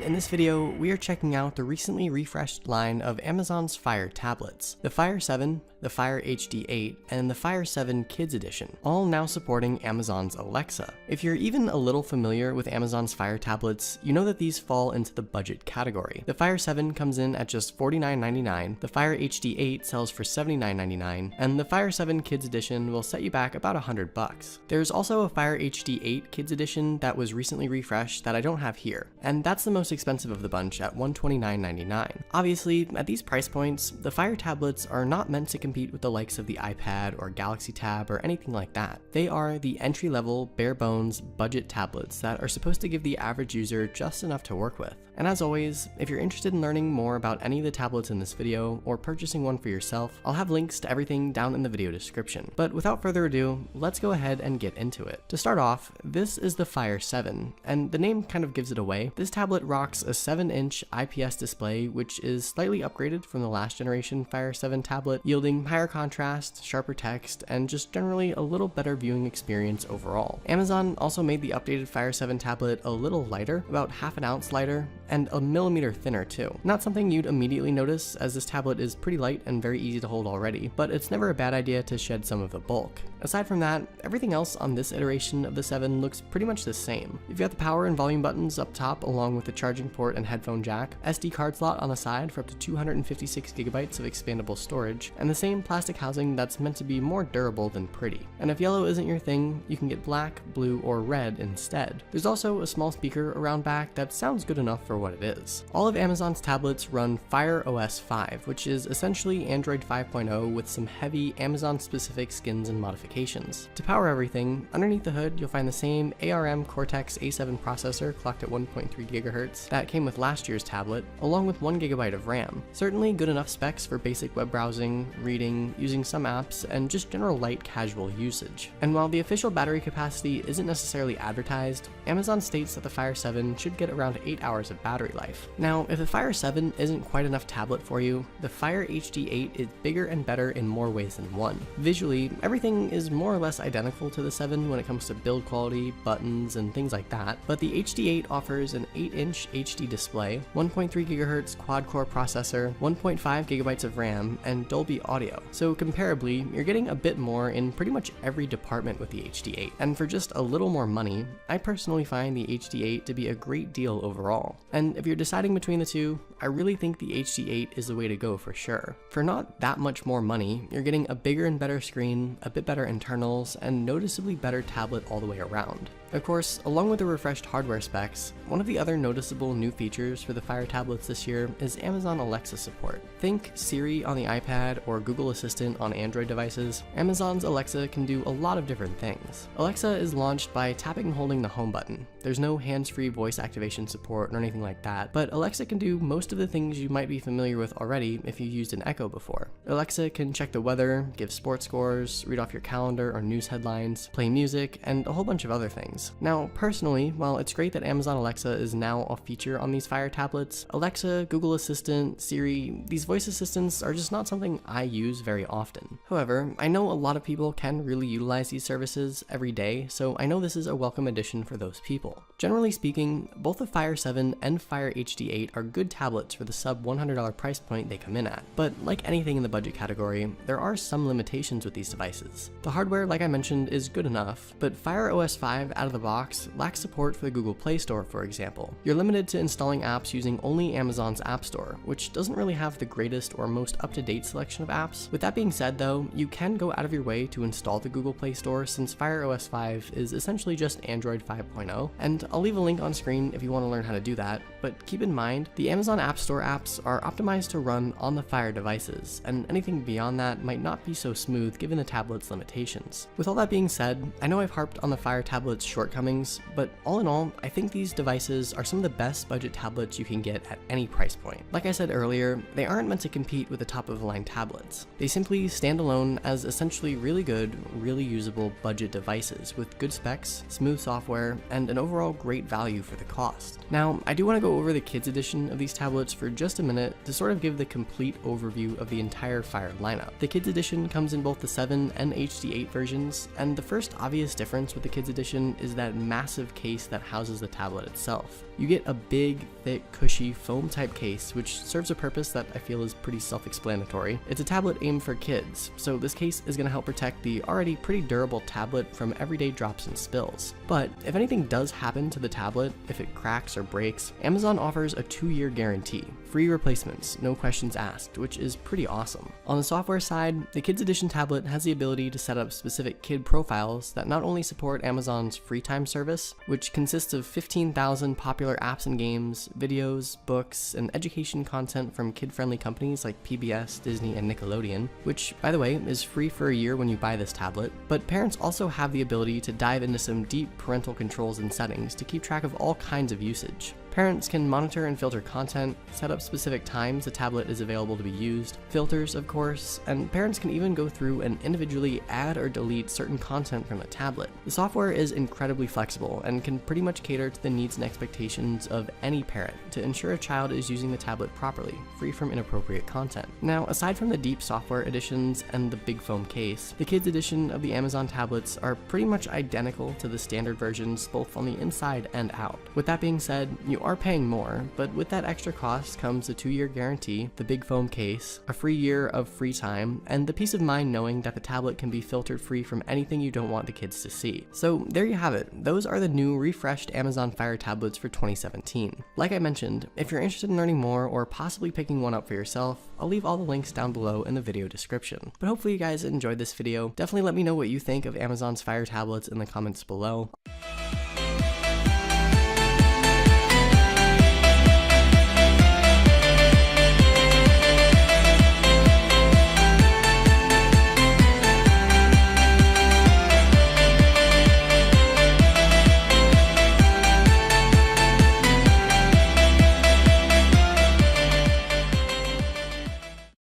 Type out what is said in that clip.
In this video, we are checking out the recently refreshed line of Amazon's Fire tablets, the Fire 7, the Fire HD 8, and the Fire 7 Kids Edition, all now supporting Amazon's Alexa. If you're even a little familiar with Amazon's Fire tablets, you know that these fall into the budget category. The Fire 7 comes in at just $49.99, the Fire HD 8 sells for $79.99, and the Fire 7 Kids Edition will set you back about $100. There's also a Fire HD 8 Kids Edition that was recently refreshed that I don't have here, and that's the most expensive of the bunch at $129.99. Obviously, at these price points, the Fire tablets are not meant to compete with the likes of the iPad or Galaxy Tab or anything like that. They are the entry-level, bare-bones, budget tablets that are supposed to give the average user just enough to work with. And as always, if you're interested in learning more about any of the tablets in this video or purchasing one for yourself, I'll have links to everything down in the video description. But without further ado, let's go ahead and get into it. To start off, this is the Fire 7, and the name kind of gives it away. This tablet rocks a 7-inch IPS display, which is slightly upgraded from the last generation Fire 7 tablet, yielding higher contrast, sharper text, and just generally a little better viewing experience overall. Amazon also made the updated Fire 7 tablet a little lighter, about half an ounce lighter, and a millimeter thinner too. Not something you'd immediately notice, as this tablet is pretty light and very easy to hold already, but it's never a bad idea to shed some of the bulk. Aside from that, everything else on this iteration of the 7 looks pretty much the same. You've got the power and volume buttons up top along with the charging port and headphone jack, SD card slot on the side for up to 256GB of expandable storage, and the same plastic housing that's meant to be more durable than pretty. And if yellow isn't your thing, you can get black, blue, or red instead. There's also a small speaker around back that sounds good enough for what it is. All of Amazon's tablets run Fire OS 5, which is essentially Android 5.0 with some heavy Amazon-specific skins and modifications. To power everything, underneath the hood you'll find the same ARM Cortex A7 processor clocked at 1.3 GHz that came with last year's tablet, along with 1GB of RAM. Certainly good enough specs for basic web browsing, reading, using some apps, and just general light casual usage. And while the official battery capacity isn't necessarily advertised, Amazon states that the Fire 7 should get around 8 hours of battery life. Now, if the Fire 7 isn't quite enough tablet for you, the Fire HD 8 is bigger and better in more ways than one. Visually, everything is more or less identical to the 7 when it comes to build quality, buttons, and things like that, but the HD 8 offers an 8-inch HD display, 1.3 GHz quad-core processor, 1.5 GB of RAM, and Dolby Audio. So comparably, you're getting a bit more in pretty much every department with the HD 8. And for just a little more money, I personally find the HD 8 to be a great deal overall. And if you're deciding between the two, I really think the HD 8 is the way to go for sure. For not that much more money, you're getting a bigger and better screen, a bit better internals, and noticeably better tablet all the way around. Of course, along with the refreshed hardware specs, one of the other noticeable new features for the Fire tablets this year is Amazon Alexa support. Think Siri on the iPad or Google Assistant on Android devices. Amazon's Alexa can do a lot of different things. Alexa is launched by tapping and holding the home button. There's no hands-free voice activation support or anything like that, but Alexa can do most of the things you might be familiar with already if you've used an Echo before. Alexa can check the weather, give sports scores, read off your calendar or news headlines, play music, and a whole bunch of other things. Now, personally, while it's great that Amazon Alexa is now a feature on these Fire tablets, Alexa, Google Assistant, Siri, these voice assistants are just not something I use very often. However, I know a lot of people can really utilize these services every day, so I know this is a welcome addition for those people. Generally speaking, both the Fire 7 and Fire HD 8 are good tablets for the sub $100 price point they come in at. But like anything in the budget category, there are some limitations with these devices. The hardware, like I mentioned, is good enough, but Fire OS 5 out of the box lacks support for the Google Play Store, for example. You're limited to installing apps using only Amazon's App Store, which doesn't really have the greatest or most up-to-date selection of apps. With that being said though, you can go out of your way to install the Google Play Store since Fire OS 5 is essentially just Android 5.0, and I'll leave a link on screen if you want to learn how to do that, but keep in mind, the Amazon App Store apps are optimized to run on the Fire devices, and anything beyond that might not be so smooth given the tablet's limitations. With all that being said, I know I've harped on the Fire tablet's shortcomings, but all in all, I think these devices are some of the best budget tablets you can get at any price point. Like I said earlier, they aren't meant to compete with the top-of-the-line tablets. They simply stand alone as essentially really good, really usable budget devices with good specs, smooth software, and an overall great value for the cost. Now, I do want to go over the Kids Edition of these tablets tablets for just a minute to sort of give the complete overview of the entire Fire lineup. The Kids Edition comes in both the 7 and HD8 versions, and the first obvious difference with the Kids Edition is that massive case that houses the tablet itself. You get a big, thick, cushy, foam-type case, which serves a purpose that I feel is pretty self-explanatory. It's a tablet aimed for kids, so this case is going to help protect the already pretty durable tablet from everyday drops and spills. But if anything does happen to the tablet, if it cracks or breaks, Amazon offers a 2-year guarantee. Free replacements, no questions asked, which is pretty awesome. On the software side, the Kids Edition tablet has the ability to set up specific kid profiles that not only support Amazon's free time service, which consists of 15,000 popular apps and games, videos, books, and education content from kid-friendly companies like PBS, Disney, and Nickelodeon, which, by the way, is free for a year when you buy this tablet, but parents also have the ability to dive into some deep parental controls and settings to keep track of all kinds of usage. Parents can monitor and filter content, set up specific times the tablet is available to be used, filters of course, and parents can even go through and individually add or delete certain content from the tablet. The software is incredibly flexible and can pretty much cater to the needs and expectations of any parent to ensure a child is using the tablet properly, free from inappropriate content. Now, aside from the deep software additions and the big foam case, the Kids Edition of the Amazon tablets are pretty much identical to the standard versions both on the inside and out. With that being said, you are paying more, but with that extra cost comes a 2-year guarantee, the big foam case, a free year of free time, and the peace of mind knowing that the tablet can be filtered free from anything you don't want the kids to see. So there you have it. Those are the new refreshed Amazon Fire tablets for 2017. Like I mentioned, if you're interested in learning more or possibly picking one up for yourself, I'll leave all the links down below in the video description. But hopefully you guys enjoyed this video. Definitely let me know what you think of Amazon's Fire tablets in the comments below.